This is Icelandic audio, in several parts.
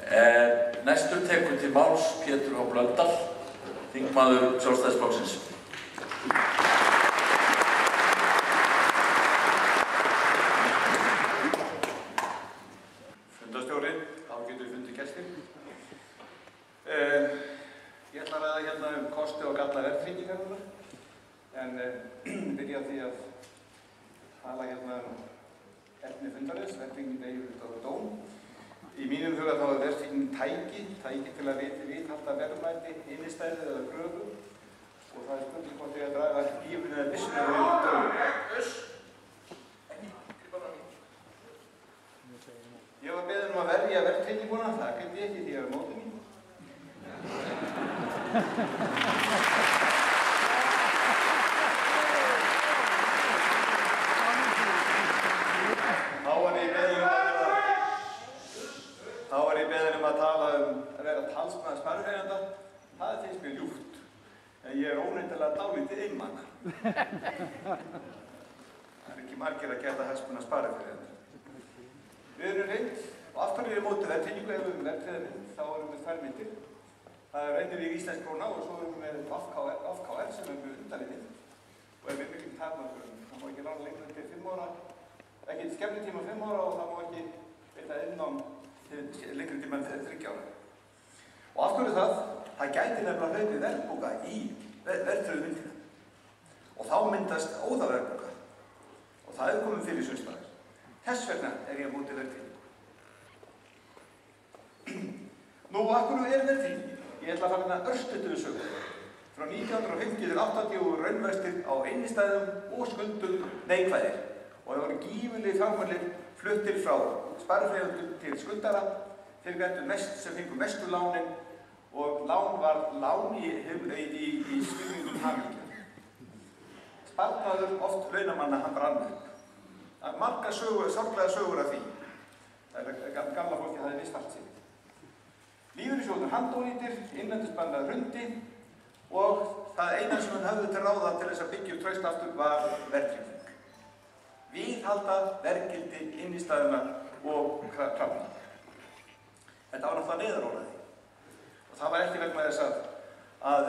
Næstur tekur til máls Pétur H. Blöndal, þingmaður Sjálfstæðisflokksins. Fundarstjóri, ágætu fundargestir. Ég ætla að ræða hérna kosti og galla verðtryggingarinnar, en byrja á því að tala hérna efni fundarins, verðtrygging yfir og dóm. Í mínum huga þá er verðtrygging tæki til að viðhalda verðmæti, innistæðu eða kröfu, og það er spurning hvort ég að draga lífinu eða byssuna yfir dóm. Ég var beðinn að verja verðtrygginguna, það gæti ég ekki því að ég er á móti mín. Þá var ég beðinn að tala að vera talsmaður sparifjáreigenda. Það finnst mér ljúft, en ég er óneitanlega dálítið einmana. Það er ekki margir að geta hagsmuna sparifjáreigenda. Við erum reynd, og af hverju er mótið verðtryggingu, ef við erum verðtryggða mynd, þá erum við tvær myndir. Það er reynir við íslensk króna og svo erum við AFKR sem er mjög undarleg mynd og er við miklum takmörkunum. Það má ekki lána lengur til 5 ára, ekki skemmri tíma 5 ára og það má ekki veita innám lengri tíma en 3 ára. Og af hverju það? Það gæti nefnilega hlaupið verðbólga í verðtryggðu myndina. Og þá myndast óðaverðbólga. Og það er komið fyrir sums staðar. Þess vegna er ég á móti verðtryggingu. Nú, af hverju er verðtrygging? Ég ætla að fara hérna örstuttu við sögu. Frá 1950 til 80 voru raunvextir á innistæðum og skuldum neikvæðir. Og það voru gífurlegir fjármunir fluttir frá sparifjáreigendum til skuldara. Þeir gætu mest sem fengu mestu lánin og lán var lán í skilningum hamingja. Sparnaður oft launamanna hann brann upp. Það er margar sorglega sögur af því. Það er gamla fólki það er vist allt sig. Lífeyrissjóðir handónýtir, innlendisbannað hrundi og það eina sem hann hafði til ráða til þess að byggja upp traust aftur var verðtrygging. Viðhalda verðgildi innistæðuna og krafna. Þetta var náttúrulega neyðarólaði. Og það var ekki vegna þess að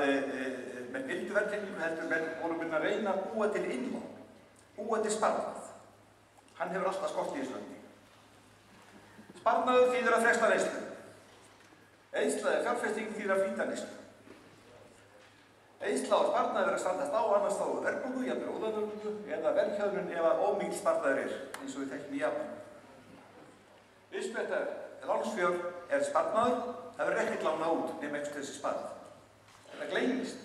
með vildu verðtryggingu heldur voru minna að reyna að búa til innlán, búa til sparnað. Hann hefur alltaf skort í þessu landi. Sparnaður þýðir að fresta neyslu. Eyðsla er fjárfesting þýðir að flýta neyslu. Eyðsla og sparnaður er að standast á annars þá verðbólgu, jafnvel óðaverðbólgu, eða verðhjöðnun ef að ómikil sparnaður er, eins og við þekkjum í Japan. Uppspretta lánsfjár er sparnaður, það verður ekkert lána út nema einhvers þessi sparnað. Þetta gleymist.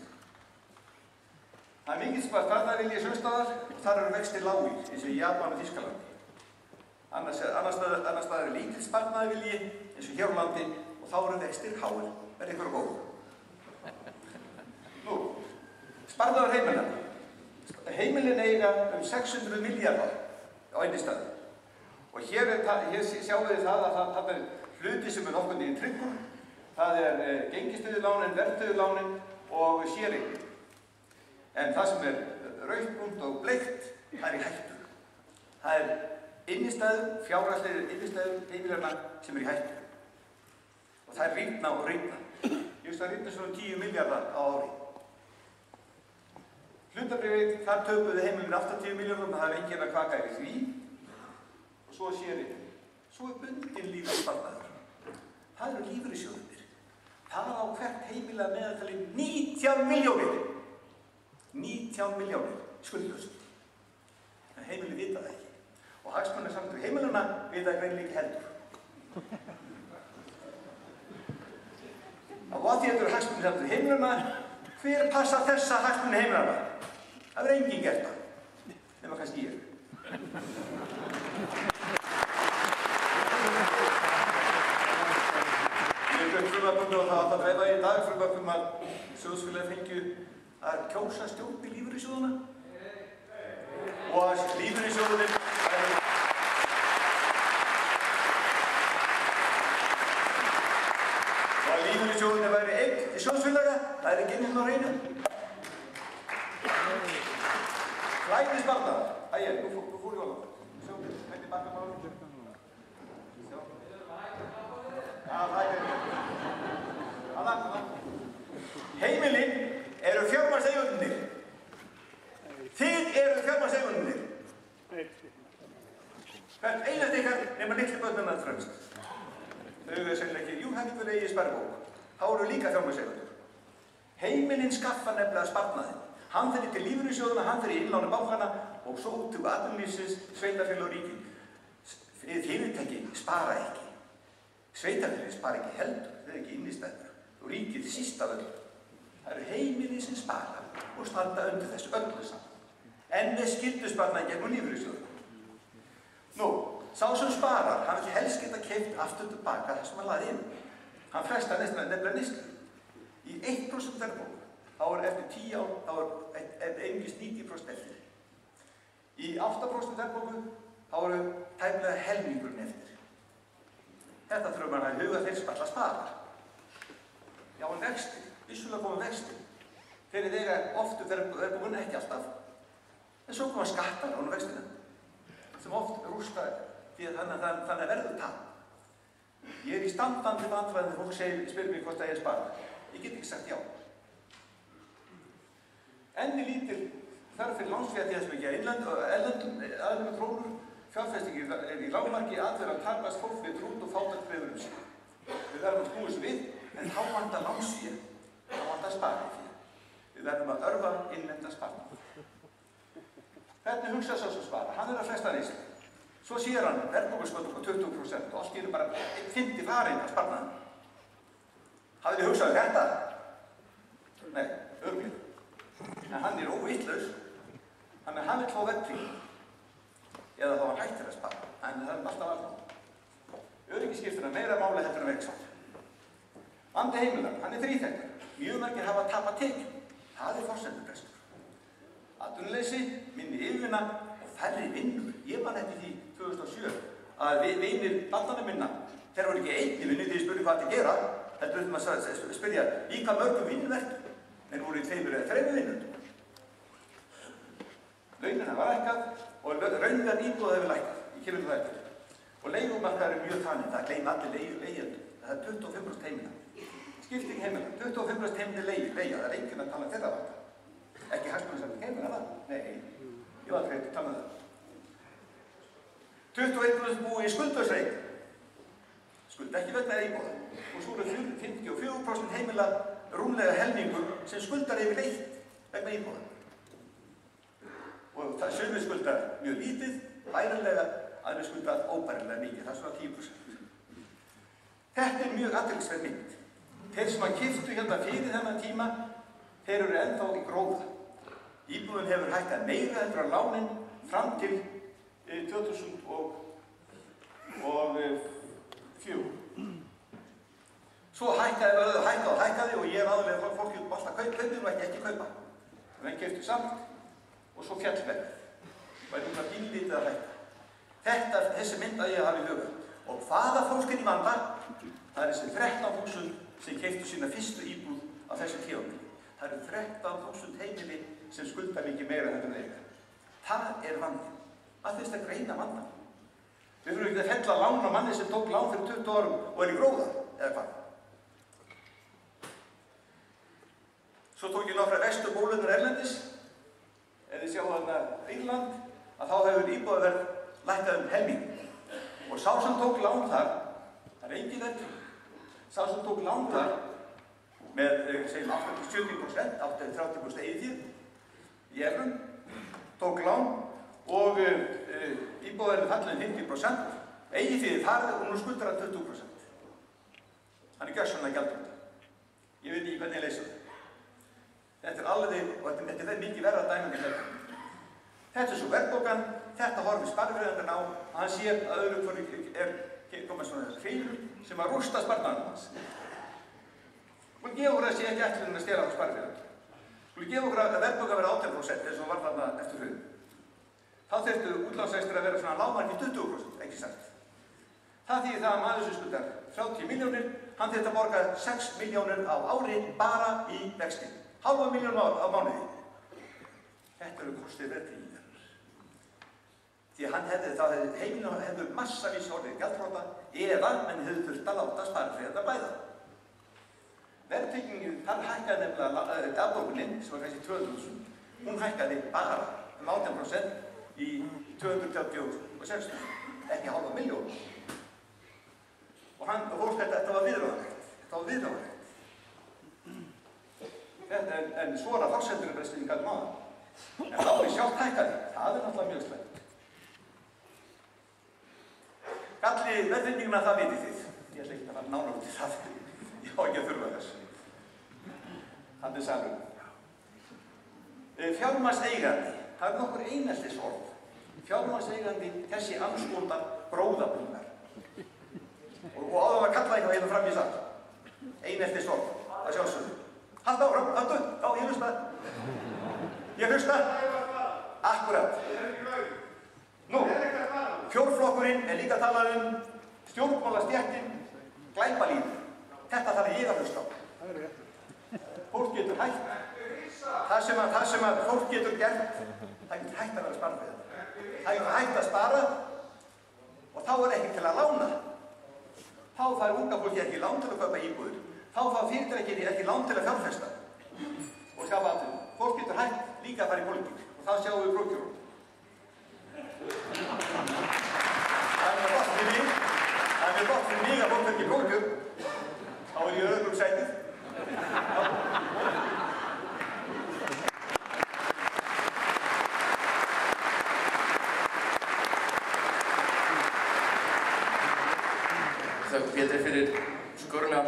Það er mikið sparnaðarvilji sumstaðar, þar eru vextir lágir, eins og í Japan og Þýskalandi. Annars staðar er lítill sparnaðarvilji, eins og hér á landi, og þá eru vextir háir, verði ykkur góð. Nú, sparnaður heimilanna. Heimilin eiga 600 milljarðar á innistæðu. Og hér sjáum við það að það er hluti sem er nokkuð í tryggur. Það er gengistöðulánin, verðtöðulánin og séreign. En það sem er rautt og bleikt, það er í hættu. Það er innistæður, fjárhagslegir innistæður heimilanna sem er í hættu. Og það er rýrna og rýrna. Ég veist að rýrna svona 10 milljarðar á ári. Hlutabréfið, þar töpuðu heimilin 80 milljarðar, það er enginn að kvaka yfir því. Og svo séreign. Svo er bundinn lífeyrissparnaður. Það eru lífeyrissjóðirnir. Það á hvert heimili að meðaltali 19 milljónir. 19 milljónir skuldlaust. En heimili vita það ekki. Og hagsmunasamtök heimilana vita það greinilega ekki heldur. Og að því að þetta eru hagsmunasamtök heimilana, hver passa þessa hagsmuni heimilana? Það verður enginn gert það. Nema kannski ég. Ég hef frumvarpinu og það átt að dreifa í dag frumvarpum að sjóðsfélagi fengju að kjósa stjórn í lífeyrissjóðuna og að lífeyrissjóðunum væri einn sjóðsfélaga, það er ekki inn á hreinu. Flæðisbarnaðar. Ægir, nú fór ég á það. Sjó, hætti bakka máli. Já, Heimilin eru fjármagnseigendurnir. Þið eru fjármagnseigendurnir. Hvert einast ykkar nema litlu börnunum að fremst. Þau eru sennilega ekki, jú, það getur eigið sparibók. Þá eru líka fjármagnseigendur. Heimilin skaffa nefnilega sparnaðinn. Hann fyrir til lífeyrissjóðanna, hann fyrir innláni bankana og svo út til atvinnulífsins, sveitarfélag og ríki. Fyrirtæki spara ekki. Sveitarfélagið spara ekki heldur, þau eru ekki innistæður. Og ríkið síst af öllu. Það eru heimilin sem spara og standa undir þessu öllu saman. En með skyldusparnaði gegnum lífeyrissjóðanna. Nú, sá sem sparar, hann vil helst geta keypt aftur tilbaka það sem hann laði inn. Hann frestar nefnilega neyslu. Í 1% verðbólgu, þá er eftir 10 ár, þá er einungis 90% eftir. Í 8% verðbólgu, þá eru tæplega helmingurinn eftir. Þetta þurfum að huga þeir sem alltaf spara. Já, en vextir, vissulega koma vextir. Þeir eiga oft verðbólgun, ekki alltaf. En svo koma skattar á vextina, sem oft rústa því að þannig verður tap. Ég er í standandi vandræði þegar fólk spyr mig hvort að ég spara. Ég get ekki sagt já. Enni lítil þarf fyrir lánsfé til þessum ekki erlendum krónur, fjárfestingin er í lágmarki, atverð að tarfast fólk við trúnd og fátækt krefur sig. Við verðum að snúa þessu við, en þá vantar lánsfé, þá vantar sparifé. Við verðum að örva innlenda sparnað. Hvernig hugsa sá sem spara? Hann er að fresta neyslu. Svo sér hann verðbólguskot upp á 20% og allt bara 50 farinn að sparnaðan. Hafið þið hugsað þetta? Nei, örugglega. En hann er óvitlaus. Hann vill fá verðtrygging. Eða þá hann hættir að spara. En það er alltaf alveg. Öryggisskiptuna meira máli heldur en verksvall. Vandi heimilar, hann er þríþættur. Mjög margir hafa tapað tekjum. Það er forsendubrestur. Atvinnuleysi, minni yfirvinna og færri vinnur. Ég man eftir því 2007 að vinir bandana minna, þeir voru ekki einni vinnu því ég spurði hvað þetta gera. Þetta er að spyrja í hvað mörgum vinnverk, en voru í 2 eða 3 vinnundum. Launina var lækkað og raunverð íbúða hefur lækkað. Ég kemur það eftir. Og leigumarkaður er mjög þannig, það gleyma allir leigjendur. Það er 25% heimila. Skipting heimila, 25% heimili leigja, það er enginn að tala þeirra vanda. Ekki hagsmunarsamtök heimila það? Nei, ég var aldrei að tala það. 21% búi í skuldlausreik. Skulda ekki vegna íbúða. Og svo eru 54% heimila rúmlega helmingur sem skuldar yfirleitt vegna íbúða. Og það sumir skuldar mjög lítið, bærilega, aðrir skuldar óbærilega mikið, það er svona 10%. Þetta er mjög athyglisverð mynd. Þeir sem að keyptu hérna fyrir þennan tíma, þeir eru ennþá í gróða. Íbúðin hefur hækkað meira heldur á lánin fram til 2004. Svo hækkaði og ég er aðalega fólki alltaf kaupið og ekki kaupa. Þannig keyptu samt og svo fjallverð. Það er núna bíllítið að hækka. Þessi mynd að ég hafi í huga. Og hvaða fólk er í vanda? Það er þessi 13.000 sem keyptu sína fyrstu íbúð á þessu tímabili. Það eru 13.000 heimili sem skuldar mikið meira heldur en eiga. Það er vandinn. Að þess að greina vandann. Við þurfum ekki að fella lán á manni sem tók lán fyrir 20 árum og er í gróða, eða hvað? Svo tók ég nokkra vestu bólunar erlendis, eða þið sjáu þarna Írland, að þá hefur íbúðaverð lækkað helming. Og sá sem tók lán þar, það er engin verðtrygging. Sá sem tók lán þar með, segjum, 80-70%, 80-30% eigið í evrum, tók lán og íbúðaverðið fallið 50%, eigið fyrir farið og nú skuldar hann 20%. Hann er gjörsamlega gjaldþrota. Ég veit ekki hvernig ég leysa það. Þetta er alveg, og þetta er mikið verra dæmi en þetta. Þetta er svo verðbólgan, þetta horfir sparifræðingarna á, og hann sér að öðru hverju komið svona feilur sem að rústa sparnaðanum hans. Hún gefur okkur að sé ekki ætlunin að stela á sparifræðingar. Hún gefur okkur að verðbólgan verða 18% eins og var þarna eftir hrun. Þá þurftu útlánsvextir að vera svona lágmarki 20%, ekki sagt. Það þýðir það að maður sem skuldar 30 milljónir, hann þurfti að borga 6 milljónir á ári bara í vexti. Hálfa milljón á mánuði. Þetta eru kostið verðtryggingar. Því að heimilinu hefur massavís orðið gjaldþrota eða menn hefðu þurft að láta spariféðarnar blæða. Verðtryggingin, þar hækkaði nefnilega afborgunin, sem var kannski 200.000, hún hækkaði bara 18% í 236.000, ekki hálfa milljón. Og fólk þetta var viðráðanlegt. En svona forsendurbreytingin gæti maður. En lánið sjálft hækkaði, það er náttúrulega mjög slæmt. Galli verðtrygginguna, það vitið þið. Ég ætla ekki að fara nánar út í það. Ég á ekki að þurfa þess. Það er salum. Fjármagnseigandi, það er nokkur eineltisorð. Fjármagnseigandi, þessi andskundar bróðabúnar. Og áður að kalla eitthvað hérna fram í það. Eineltisorð, að sjálfsögðu. Halda áfram, haldu, já, ég hlusta. Ég hlusta. Akkurat. Nú, fjórflokkurinn er líka að tala stjórnmálastéttin, glæpalíf. Þetta þarf ég að hlusta á. Fólk getur hægt. Það sem að fólk getur gert, það getur hægt að vera spariféðar. Það getur hægt að spara og þá er ekki til að lána. Þá fær unga fólki ekki lán til að kaupa íbúðir. Þá fær fyrirtæki ekki lán til að fjárfesta og skapa atvinnu. Fólk getur hægt líka að fara í pólitík og það sjáum við prófkjörum. Það er mjög gott fyrir mig að fólk fer ekki í prófkjör. Þá er ég öðrum sætið. Þakka Pétri fyrir skorlega